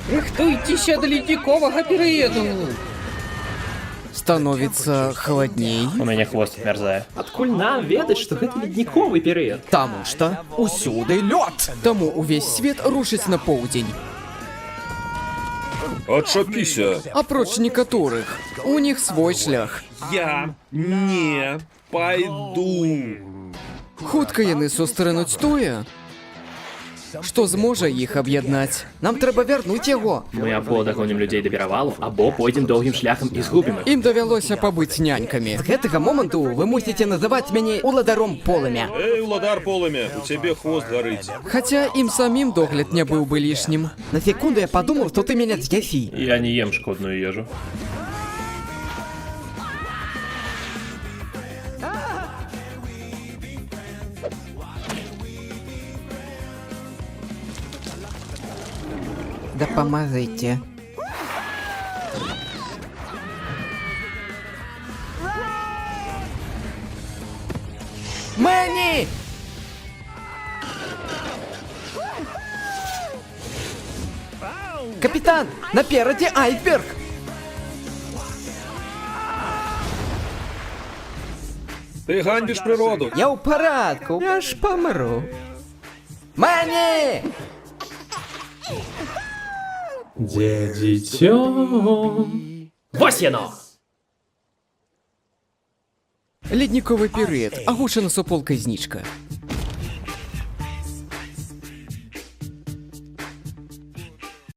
Рыхтуйтеся до ледникового периоду. Становится холодней, У мяне хвост мерзае. Адкуль нам ведаць, што гэта ледніковы перыяд? таму што усюды лёд. Таму увесь свет рушыць на поўдзень. Отчапіся. Апроч некаторых, у них свой шлях. Я не пойду. Хутка яны сустрэнуць тое, што зможа іх аб'яднаць. Нам трэба вярнуць яго. Мы або дагонім людзей да перавалу, або пойдзем доўгім шляхам і згубім іх. Ім давялося пабыць нянькамі. З гэтага моманту вы мусіце называць мяне уладаром полымя. Эй, уладар полымя, у цябе хвост гарыць. Хаця ім самім догляд не быў бы лішнім. На секунду я подумал, что ты меня з'ясі. Я не ем шкодную ежу. Дапамагайце. Мэнни! Капітан, наперадзе айсберг! Ты ганьбіш прыроду. Я ў парадку, я ж памру. Мэнни! Дзе дзіцё? Вось яно! Ледніковы перыяд, агучана суполкай знічка.